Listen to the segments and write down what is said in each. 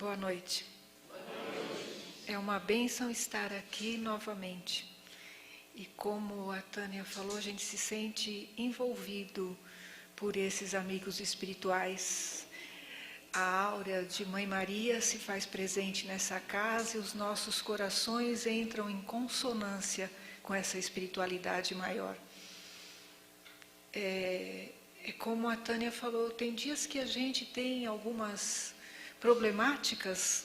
Boa noite. É uma bênção estar aqui novamente. E como a Tânia falou, a gente se sente envolvido por esses amigos espirituais. A áurea de Mãe Maria se faz presente nessa casa e os nossos corações entram em consonância com essa espiritualidade maior. É como a Tânia falou, tem dias que a gente tem algumas problemáticas,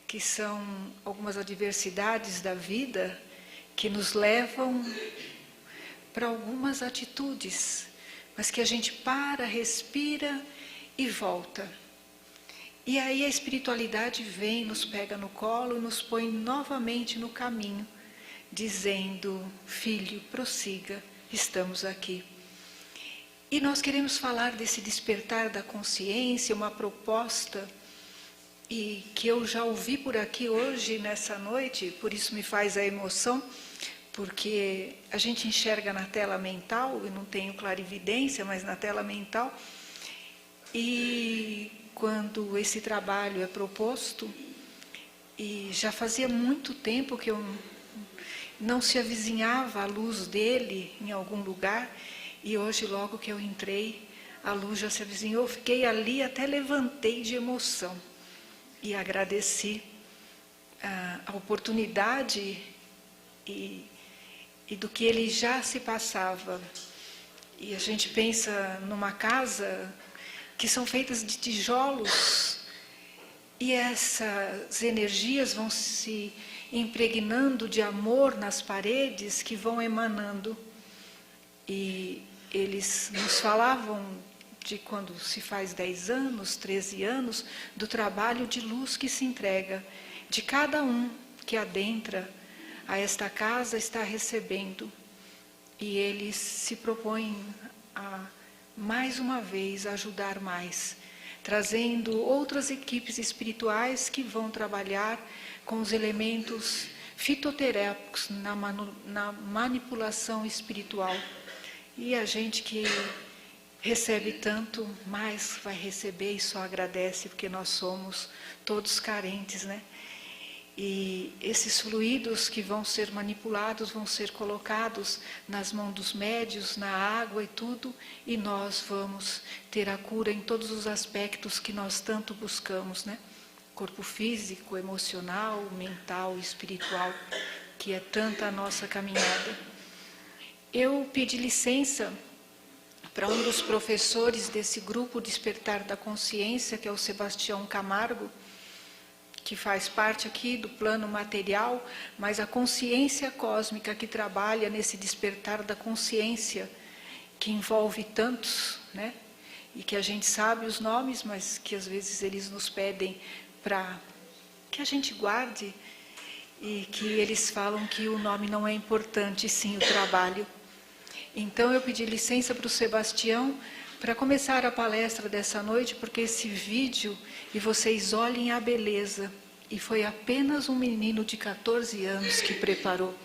que são algumas adversidades da vida, que nos levam para algumas atitudes, mas que a gente para, respira e volta. E aí a espiritualidade vem, nos pega no colo e nos põe novamente no caminho, dizendo: filho, prossiga, estamos aqui. E nós queremos falar desse despertar da consciência, uma proposta e que eu já ouvi por aqui hoje, nessa noite, por isso me faz a emoção, porque a gente enxerga na tela mental, eu não tenho clarividência, mas na tela mental, e quando esse trabalho é proposto, e já fazia muito tempo que eu não se avizinhava a luz dele em algum lugar, e hoje, logo que eu entrei, a luz já se avizinhou, fiquei ali, até levantei de emoção. E agradeci a oportunidade e do que ele já se passava. E a gente pensa numa casa que são feitas de tijolos, e essas energias vão se impregnando de amor nas paredes, que vão emanando. E eles nos falavam de quando se faz 10 anos, 13 anos, do trabalho de luz que se entrega, de cada um que adentra a esta casa está recebendo. E eles se propõem a, mais uma vez, ajudar mais, trazendo outras equipes espirituais que vão trabalhar com os elementos fitoterápicos na manipulação espiritual. E a gente que recebe tanto, mais vai receber e só agradece, porque nós somos todos carentes, né? E esses fluidos que vão ser manipulados, vão ser colocados nas mãos dos médios, na água e tudo, e nós vamos ter a cura em todos os aspectos que nós tanto buscamos, né? Corpo físico, emocional, mental, espiritual, que é tanta a nossa caminhada. Eu pedi licença para um dos professores desse grupo Despertar da Consciência, que é o Sebastião Camargo, que faz parte aqui do plano material, mas a consciência cósmica que trabalha nesse despertar da consciência, que envolve tantos, né? E que a gente sabe os nomes, mas que às vezes eles nos pedem para que a gente guarde, e que eles falam que o nome não é importante, sim o trabalho. Então eu pedi licença para o Sebastião para começar a palestra dessa noite, porque esse vídeo, e vocês olhem a beleza, e foi apenas um menino de 14 anos que preparou.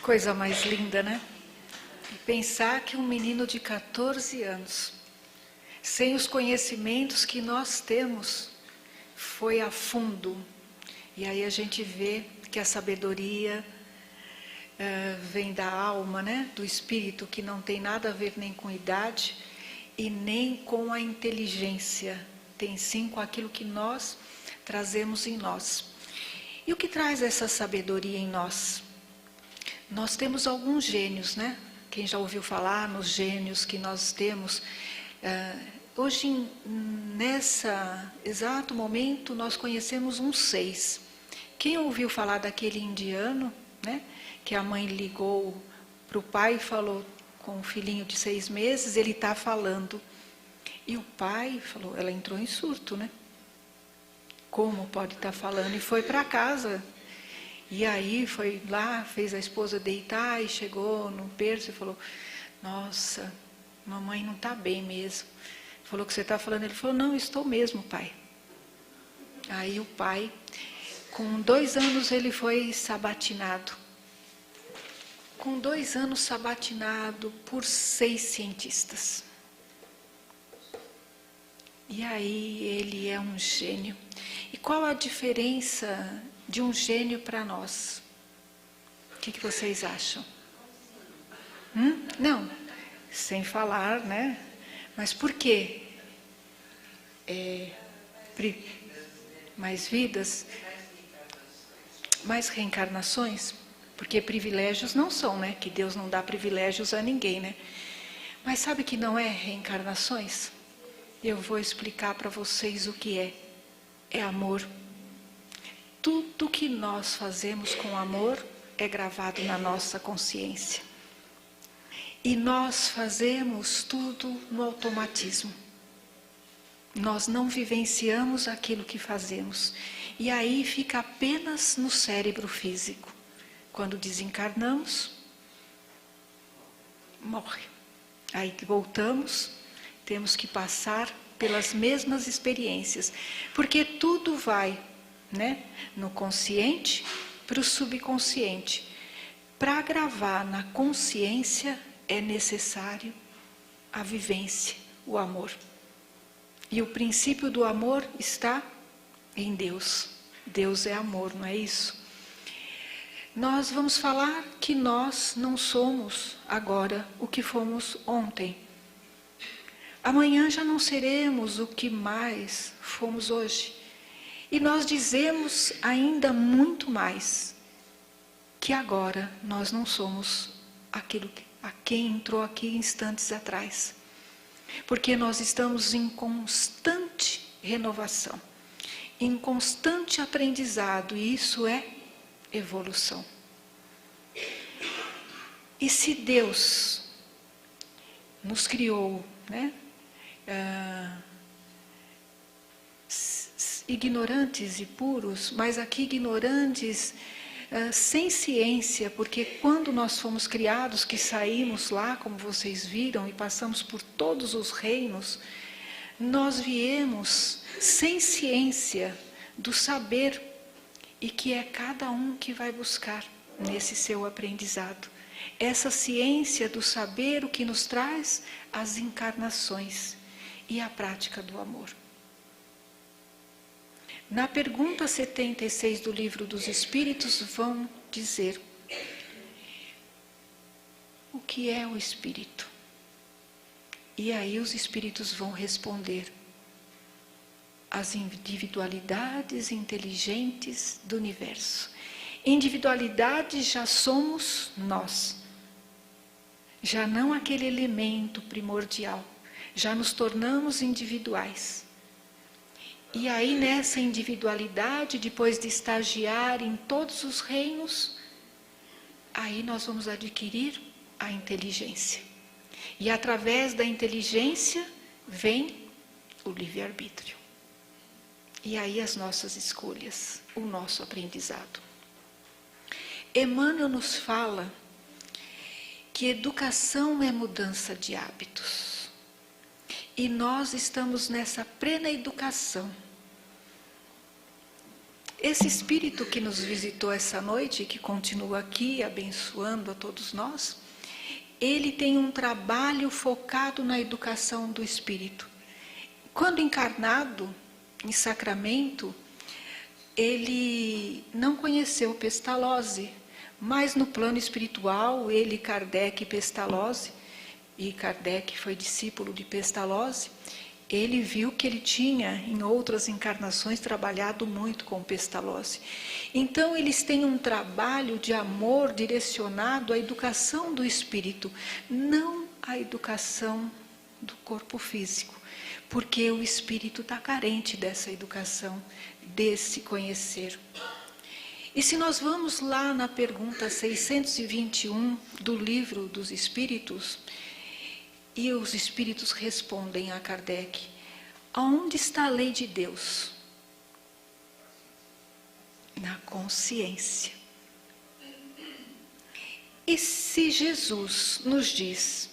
Coisa mais linda, né? E pensar que um menino de 14 anos, sem os conhecimentos que nós temos, foi a fundo. E aí a gente vê que a sabedoria vem da alma, né? Do espírito, que não tem nada a ver nem com idade e nem com a inteligência. Tem sim com aquilo que nós trazemos em nós. E o que traz essa sabedoria em nós? Nós temos alguns gênios, né? Quem já ouviu falar nos gênios que nós temos? Hoje, nessa exato momento, nós conhecemos uns 6. Quem ouviu falar daquele indiano, né? Que a mãe ligou para o pai e falou com o filhinho de 6 meses, ele está falando. E o pai falou, ela entrou em surto, né? Como pode estar falando? E foi para casa. E aí foi lá, fez a esposa deitar e chegou no berço e falou, nossa, mamãe não está bem mesmo. Falou que você está falando. Ele falou, não, estou mesmo, pai. Aí o pai, com 2 anos ele foi sabatinado. Com 2 anos sabatinado por 6 cientistas. E aí ele é um gênio. E qual a diferença de um gênio para nós? O que vocês acham? Não, sem falar, né? Mas por quê? Mais vidas? Mais reencarnações? Porque privilégios não são, né? Que Deus não dá privilégios a ninguém, né? Mas sabe que não é reencarnações? Eu vou explicar para vocês o que é. É amor. Tudo que nós fazemos com amor é gravado na nossa consciência. E nós fazemos tudo no automatismo. Nós não vivenciamos aquilo que fazemos. E aí fica apenas no cérebro físico. Quando desencarnamos, morre. Aí voltamos, temos que passar pelas mesmas experiências. Porque tudo vai, né, no consciente para o subconsciente. Para gravar na consciência é necessário a vivência, o amor. E o princípio do amor está em Deus. Deus é amor, não é isso? Nós vamos falar que nós não somos agora o que fomos ontem. Amanhã já não seremos o que mais fomos hoje. E nós dizemos ainda muito mais, que agora nós não somos aquilo a quem entrou aqui instantes atrás. Porque nós estamos em constante renovação, em constante aprendizado, e isso é evolução. E se Deus nos criou, né, ignorantes e puros, mas aqui ignorantes sem ciência, porque quando nós fomos criados, que saímos lá, como vocês viram, e passamos por todos os reinos, nós viemos sem ciência do saber, e que é cada um que vai buscar nesse seu aprendizado. Essa ciência do saber, o que nos traz as encarnações e a prática do amor. Na pergunta 76 do Livro dos Espíritos vão dizer: o que é o Espírito? E aí os Espíritos vão responder: as individualidades inteligentes do universo. Individualidade já somos nós. Já não aquele elemento primordial. Já nos tornamos individuais. E aí nessa individualidade, depois de estagiar em todos os reinos, aí nós vamos adquirir a inteligência. E através da inteligência vem o livre-arbítrio. E aí as nossas escolhas, o nosso aprendizado. Emmanuel nos fala que educação é mudança de hábitos. E nós estamos nessa plena educação. Esse Espírito que nos visitou essa noite, que continua aqui abençoando a todos nós, ele tem um trabalho focado na educação do Espírito. Quando encarnado, em sacramento, ele não conheceu Pestalozzi, mas no plano espiritual, ele, Kardec e Pestalozzi, e Kardec foi discípulo de Pestalozzi, ele viu que ele tinha, em outras encarnações, trabalhado muito com Pestalozzi. Então, eles têm um trabalho de amor direcionado à educação do espírito, não à educação do corpo físico, porque o espírito está carente dessa educação, desse conhecer. E se nós vamos lá na pergunta 621 do Livro dos Espíritos, e os espíritos respondem a Kardec: aonde está a lei de Deus? Na consciência. E se Jesus nos diz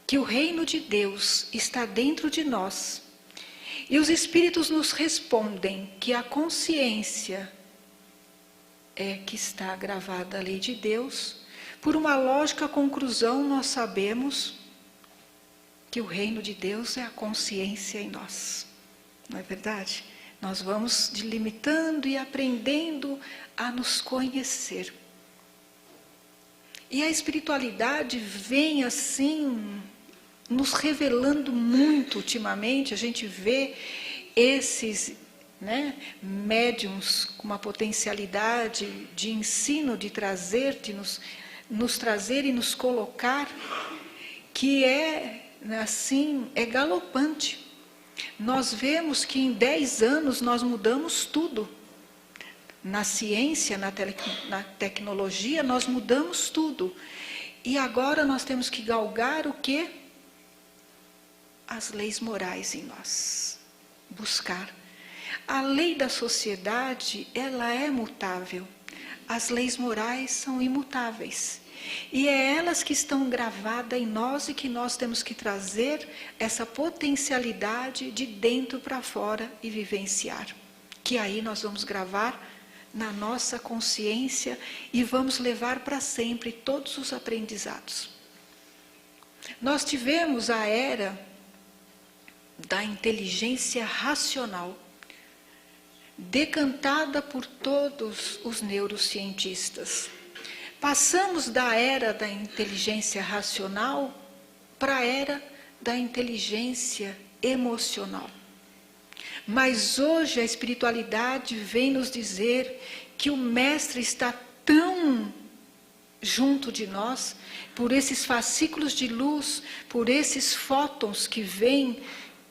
que o reino de Deus está dentro de nós, e os espíritos nos respondem que a consciência é que está gravada a lei de Deus, por uma lógica conclusão nós sabemos que o reino de Deus é a consciência em nós. Não é verdade? Nós vamos delimitando e aprendendo a nos conhecer. E a espiritualidade vem assim, nos revelando muito ultimamente. A gente vê esses médiums com uma potencialidade de ensino, de trazer, de nos trazer e nos colocar, que assim, é galopante. Nós vemos que em 10 anos nós mudamos tudo. Na ciência, na tecnologia, nós mudamos tudo. E agora nós temos que galgar o quê? As leis morais em nós. Buscar. A lei da sociedade, ela é mutável. As leis morais são imutáveis. E é elas que estão gravadas em nós e que nós temos que trazer essa potencialidade de dentro para fora e vivenciar. Que aí nós vamos gravar na nossa consciência e vamos levar para sempre todos os aprendizados. Nós tivemos a era da inteligência racional, decantada por todos os neurocientistas. Passamos da era da inteligência racional para a era da inteligência emocional. Mas hoje a espiritualidade vem nos dizer que o Mestre está tão junto de nós, por esses fascículos de luz, por esses fótons que vêm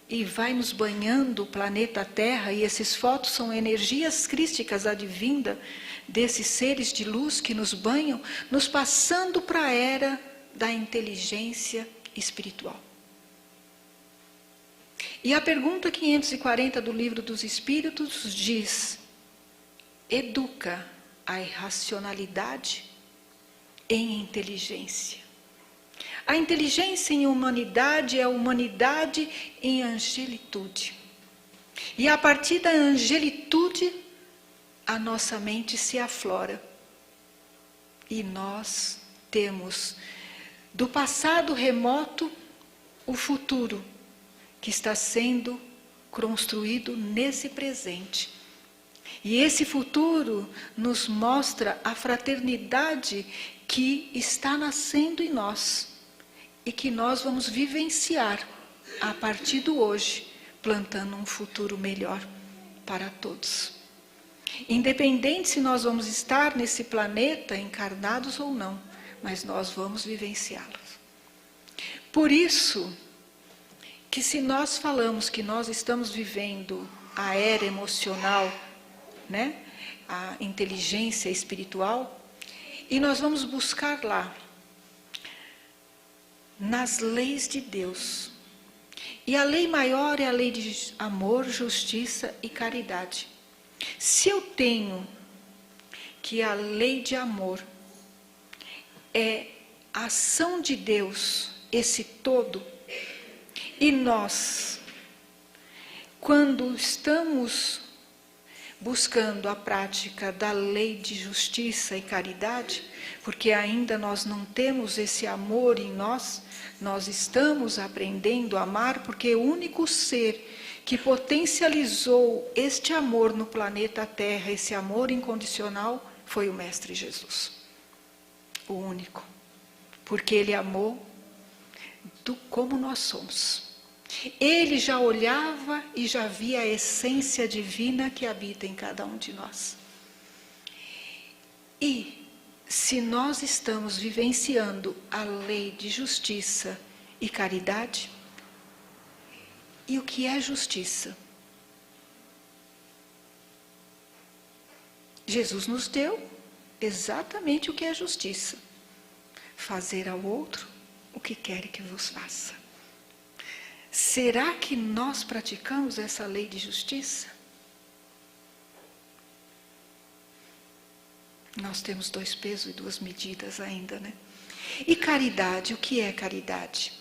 e vai nos banhando o planeta Terra, e esses fótons são energias crísticas advindas desses seres de luz que nos banham, nos passando para a era da inteligência espiritual. E a pergunta 540 do Livro dos Espíritos diz: educa a irracionalidade em inteligência. A inteligência em humanidade é a humanidade em angelitude. E a partir da angelitude, a nossa mente se aflora. E nós temos do passado remoto o futuro que está sendo construído nesse presente. E esse futuro nos mostra a fraternidade que está nascendo em nós e que nós vamos vivenciar a partir do hoje, plantando um futuro melhor para todos. Independente se nós vamos estar nesse planeta encarnados ou não, mas nós vamos vivenciá-lo. Por isso, que se nós falamos que nós estamos vivendo a era emocional, a inteligência espiritual, e nós vamos buscar lá, nas leis de Deus. E a lei maior é a lei de amor, justiça e caridade. Se eu tenho que a lei de amor é a ação de Deus, esse todo, e nós, quando estamos buscando a prática da lei de justiça e caridade, porque ainda nós não temos esse amor em nós, nós estamos aprendendo a amar, porque o único ser que potencializou este amor no planeta Terra, esse amor incondicional, foi o Mestre Jesus. O único. Porque Ele amou como nós somos. Ele já olhava e já via a essência divina que habita em cada um de nós. E se nós estamos vivenciando a lei de justiça e caridade, e o que é justiça? Jesus nos deu exatamente o que é justiça. Fazer ao outro o que quer que vos faça. Será que nós praticamos essa lei de justiça? Nós temos 2 pesos e 2 medidas ainda, né? E caridade, o que é caridade?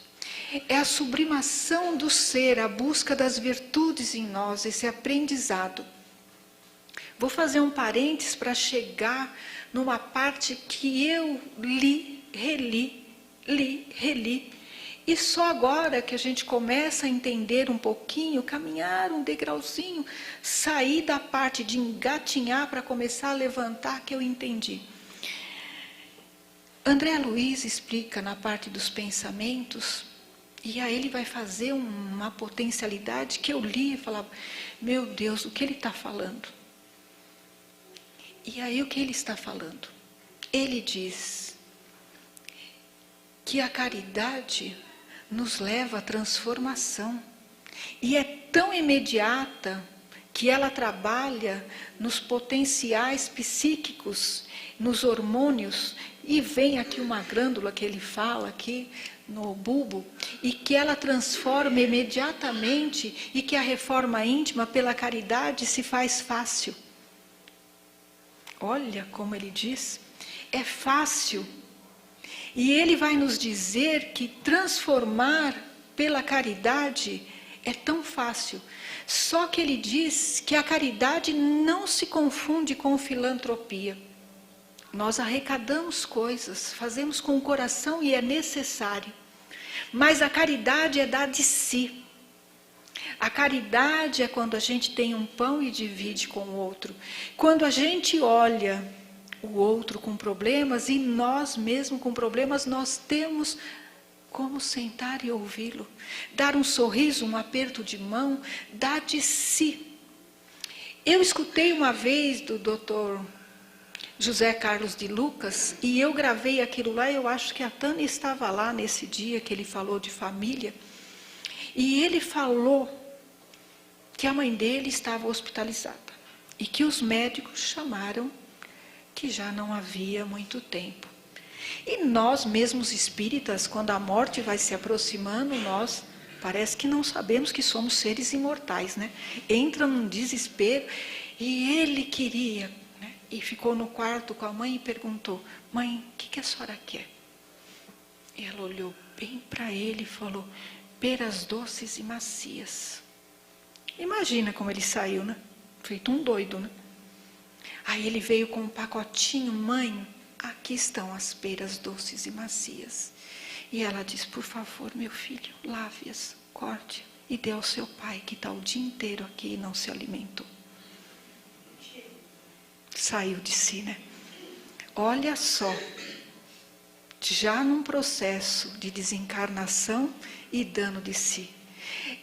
É a sublimação do ser, a busca das virtudes em nós, esse aprendizado. Vou fazer um parênteses para chegar numa parte que eu reli, e só agora que a gente começa a entender um pouquinho, caminhar um degrauzinho, sair da parte de engatinhar para começar a levantar, que eu entendi. André Luiz explica na parte dos pensamentos, e aí ele vai fazer uma potencialidade que eu li e falava, meu Deus, o que ele está falando? E aí o que ele está falando? Ele diz que a caridade nos leva à transformação. E é tão imediata que ela trabalha nos potenciais psíquicos, nos hormônios, e vem aqui uma glândula que ele fala aqui no bulbo, e que ela transforma imediatamente, e que a reforma íntima pela caridade se faz fácil. Olha como ele diz, é fácil. E ele vai nos dizer que transformar pela caridade é tão fácil. Só que ele diz que a caridade não se confunde com filantropia. Nós arrecadamos coisas, fazemos com o coração e é necessário. Mas a caridade é dar de si. A caridade é quando a gente tem um pão e divide com o outro. Quando a gente olha o outro com problemas e nós mesmos com problemas, nós temos como sentar e ouvi-lo. Dar um sorriso, um aperto de mão, dar de si. Eu escutei uma vez do Dr. José Carlos de Lucas, e eu gravei aquilo lá, eu acho que a Tânia estava lá nesse dia que ele falou de família, e ele falou que a mãe dele estava hospitalizada, e que os médicos chamaram que já não havia muito tempo. E nós mesmos espíritas, quando a morte vai se aproximando, nós parece que não sabemos que somos seres imortais, né? Entra num desespero, e ele queria, né? E ficou no quarto com a mãe e perguntou, mãe, o que a senhora quer? E ela olhou bem para ele e falou, peras doces e macias. Imagina como ele saiu, né? Feito um doido, né? Aí ele veio com um pacotinho, mãe, aqui estão as peras doces e macias. E ela diz, por favor, meu filho, lave-as, corte e dê ao seu pai, que está o dia inteiro aqui e não se alimentou. Saiu de si, né? Olha só, já num processo de desencarnação e dano de si.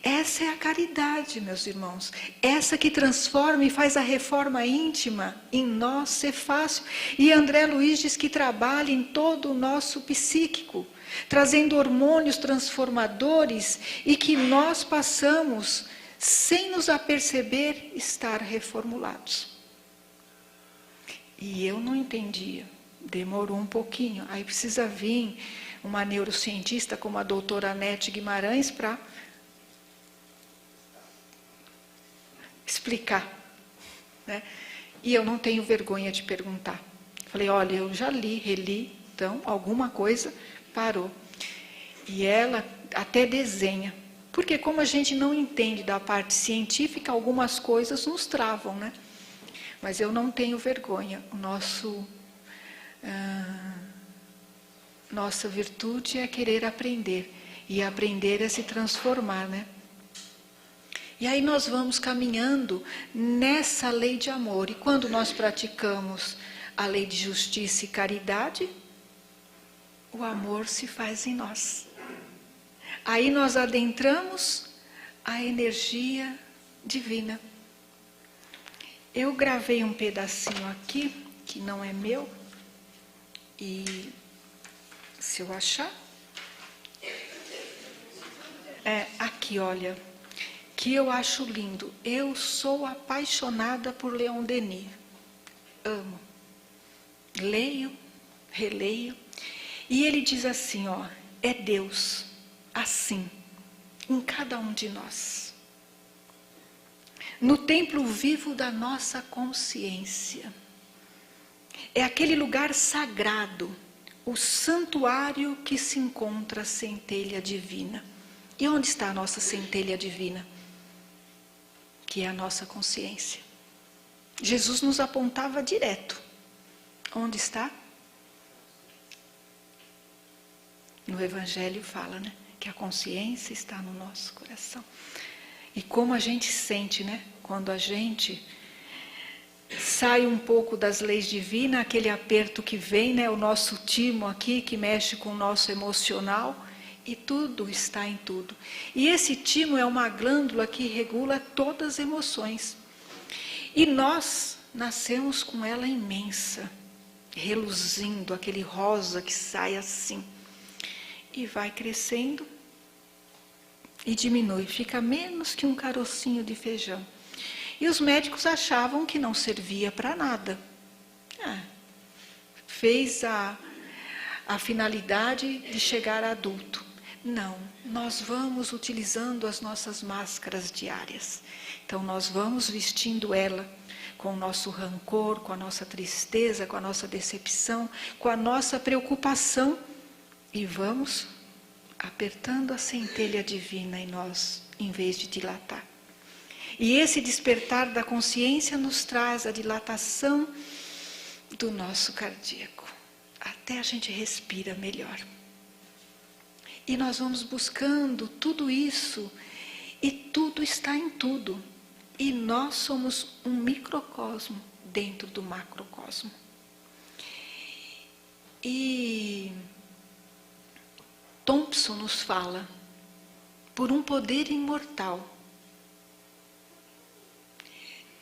Essa é a caridade, meus irmãos. Essa que transforma e faz a reforma íntima em nós ser fácil. E André Luiz diz que trabalha em todo o nosso psíquico, trazendo hormônios transformadores e que nós passamos, sem nos aperceber, estar reformulados. E eu não entendia. Demorou um pouquinho. Aí precisa vir uma neurocientista como a doutora Anete Guimarães para explicar, né? E eu não tenho vergonha de perguntar. Falei, olha, eu já li, reli, então alguma coisa parou. E ela até desenha, porque como a gente não entende da parte científica, algumas coisas nos travam, né? Mas eu não tenho vergonha. Nossa virtude é querer aprender. E aprender é se transformar, né? E aí nós vamos caminhando nessa lei de amor. E quando nós praticamos a lei de justiça e caridade, o amor se faz em nós. Aí nós adentramos a energia divina. Eu gravei um pedacinho aqui, que não é meu, e se eu achar... aqui, olha, que eu acho lindo. Eu sou apaixonada por Leon Denis. Amo. Leio, releio. E ele diz assim, ó, é Deus, assim, em cada um de nós. No templo vivo da nossa consciência. É aquele lugar sagrado, o santuário que se encontra a centelha divina. E onde está a nossa centelha divina? Que é a nossa consciência. Jesus nos apontava direto. Onde está? No Evangelho fala, né? Que a consciência está no nosso coração. E como a gente sente, né? Quando a gente sai um pouco das leis divinas, aquele aperto que vem, né? O nosso timo aqui, que mexe com o nosso emocional, e tudo está em tudo. E esse timo é uma glândula que regula todas as emoções. E nós nascemos com ela imensa, reluzindo, aquele rosa que sai assim. E vai crescendo e diminui, fica menos que um carocinho de feijão. E os médicos achavam que não servia para nada. Fez a finalidade de chegar a adulto. Não, nós vamos utilizando as nossas máscaras diárias. Então nós vamos vestindo ela com o nosso rancor, com a nossa tristeza, com a nossa decepção, com a nossa preocupação. E vamos apertando a centelha divina em nós, em vez de dilatar. E esse despertar da consciência nos traz a dilatação do nosso cardíaco. Até a gente respira melhor. E nós vamos buscando tudo isso, e tudo está em tudo. E nós somos um microcosmo dentro do macrocosmo. E Thompson nos fala, por um poder imortal,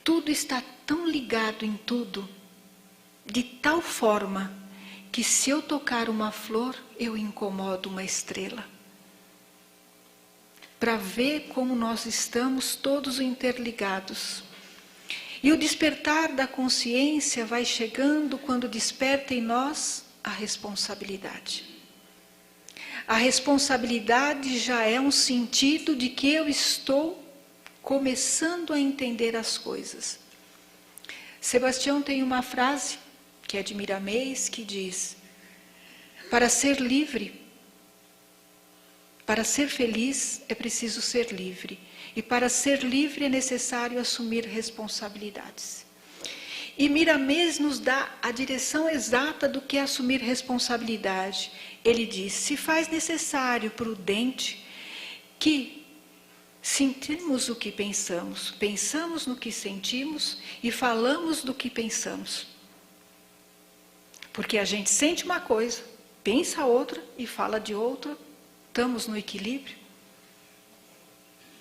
tudo está tão ligado em tudo, de tal forma que se eu tocar uma flor, eu incomodo uma estrela. Para ver como nós estamos todos interligados. E o despertar da consciência vai chegando quando desperta em nós a responsabilidade. A responsabilidade já é um sentido de que eu estou começando a entender as coisas. Sebastião tem uma frase, que é de Miramês, que diz: para ser livre, para ser feliz é preciso ser livre. E para ser livre é necessário assumir responsabilidades. E Miramês nos dá a direção exata do que é assumir responsabilidade. Ele diz: se faz necessário, prudente, que sentimos o que pensamos, pensamos no que sentimos e falamos do que pensamos. Porque a gente sente uma coisa, pensa outra e fala de outra. Estamos no equilíbrio?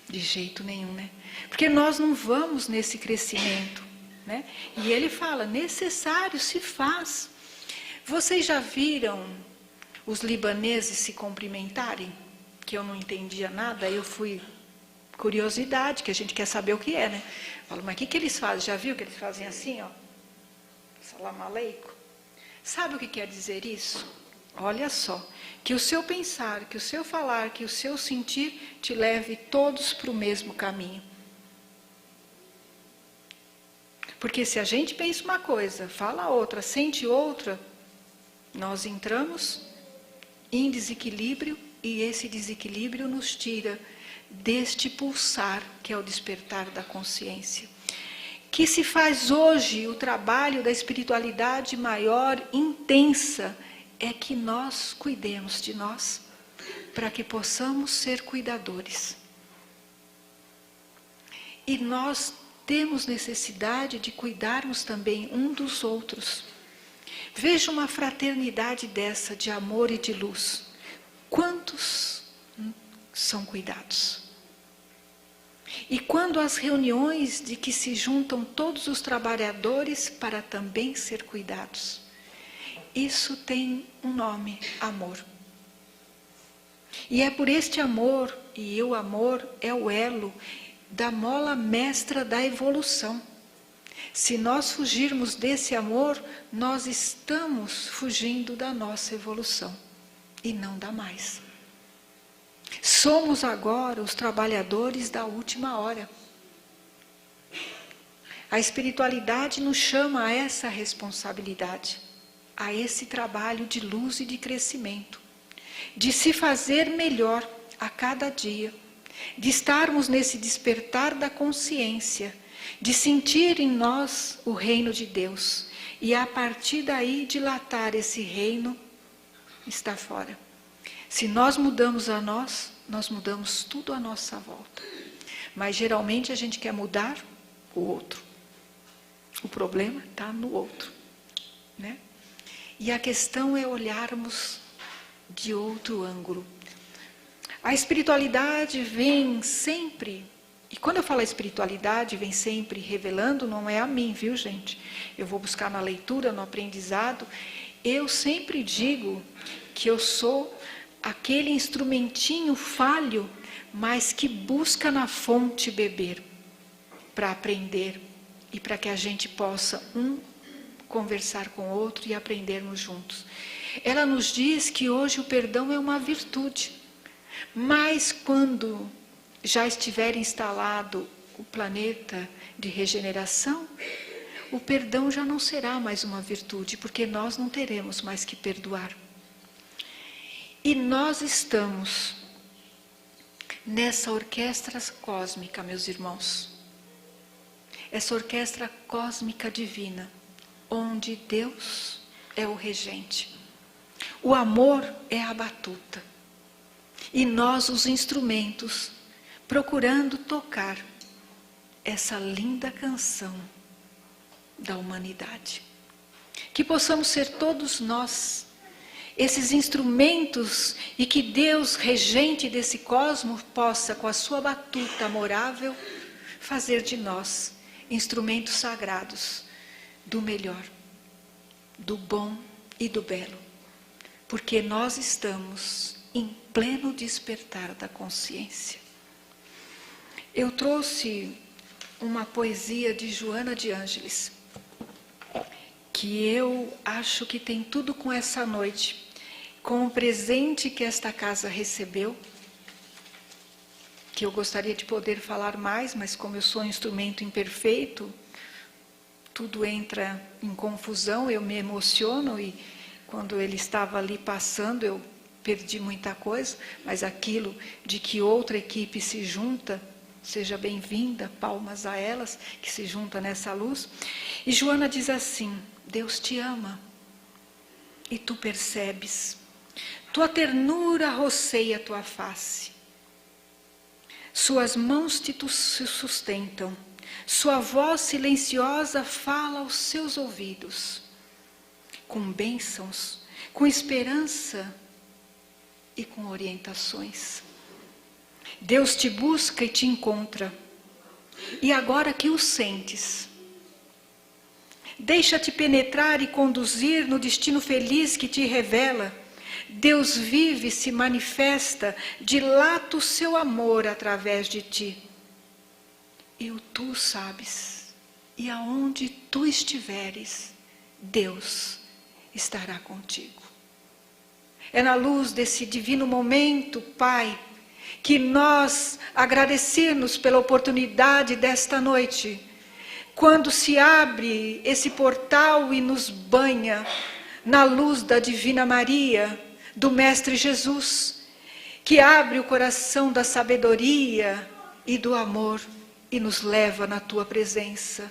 De jeito nenhum, né? Porque nós não vamos nesse crescimento, né? E ele fala, necessário se faz. Vocês já viram os libaneses se cumprimentarem? Que eu não entendia nada, eu fui... curiosidade, que a gente quer saber o que é, né? Falo, mas o que eles fazem? Já viu que eles fazem assim, ó? Salam aleikum. Sabe o que quer dizer isso? Olha só, que o seu pensar, que o seu falar, que o seu sentir te leve todos para o mesmo caminho. Porque se a gente pensa uma coisa, fala outra, sente outra, nós entramos em desequilíbrio e esse desequilíbrio nos tira deste pulsar que é o despertar da consciência, que se faz hoje o trabalho da espiritualidade maior, intensa, é que nós cuidemos de nós, para que possamos ser cuidadores. E nós temos necessidade de cuidarmos também um dos outros. Veja uma fraternidade dessa, de amor e de luz. Quantos são cuidados? E quando as reuniões de que se juntam todos os trabalhadores para também ser cuidados. Isso tem um nome, amor. E é por este amor, e o amor é o elo da mola mestra da evolução. Se nós fugirmos desse amor, nós estamos fugindo da nossa evolução, e não da mais. Somos agora os trabalhadores da última hora. A espiritualidade nos chama a essa responsabilidade, a esse trabalho de luz e de crescimento, de se fazer melhor a cada dia, de estarmos nesse despertar da consciência, de sentir em nós o reino de Deus e a partir daí dilatar esse reino está fora. Se nós mudamos a nós mudamos tudo à nossa volta. Mas geralmente a gente quer mudar o outro. O problema está no outro, né? E a questão é olharmos de outro ângulo. A espiritualidade vem sempre, e quando eu falo espiritualidade, vem sempre revelando, não é a mim, viu, gente? Eu vou buscar na leitura, no aprendizado. Eu sempre digo que eu sou aquele instrumentinho falho, mas que busca na fonte beber, para aprender e para que a gente possa conversar com o outro e aprendermos juntos. Ela nos diz que hoje o perdão é uma virtude, mas quando já estiver instalado o planeta de regeneração, o perdão já não será mais uma virtude, porque nós não teremos mais que perdoar. E nós estamos nessa orquestra cósmica, meus irmãos. Essa orquestra cósmica divina, onde Deus é o regente. O amor é a batuta. E nós os instrumentos, procurando tocar essa linda canção da humanidade. Que possamos ser todos nós esses instrumentos e que Deus, regente desse cosmos, possa, com a sua batuta amorável, fazer de nós instrumentos sagrados do melhor, do bom e do belo. Porque nós estamos em pleno despertar da consciência. Eu trouxe uma poesia de Joana de Ângeles, que eu acho que tem tudo com essa noite, com o presente que esta casa recebeu, que eu gostaria de poder falar mais, mas como eu sou um instrumento imperfeito, tudo entra em confusão, eu me emociono e quando ele estava ali passando eu perdi muita coisa, mas aquilo de que outra equipe se junta, seja bem-vinda, palmas a elas, que se junta nessa luz. E Joana diz assim: Deus te ama e tu percebes, tua ternura roceia tua face, suas mãos te sustentam, sua voz silenciosa fala aos seus ouvidos, com bênçãos, com esperança e com orientações. Deus te busca e te encontra, e agora que o sentes, deixa-te penetrar e conduzir no destino feliz que te revela. Deus vive, se manifesta, dilata o seu amor através de ti. E o tu sabes, e aonde tu estiveres, Deus estará contigo. É na luz desse divino momento, Pai, que nós agradecemos pela oportunidade desta noite, quando se abre esse portal e nos banha na luz da Divina Maria, do Mestre Jesus, que abre o coração da sabedoria e do amor e nos leva na tua presença.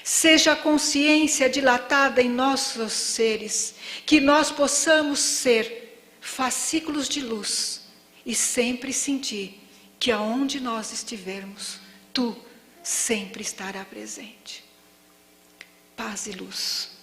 Seja a consciência dilatada em nossos seres, que nós possamos ser fascículos de luz e sempre sentir que aonde nós estivermos, Tu sempre estará presente. Paz e luz.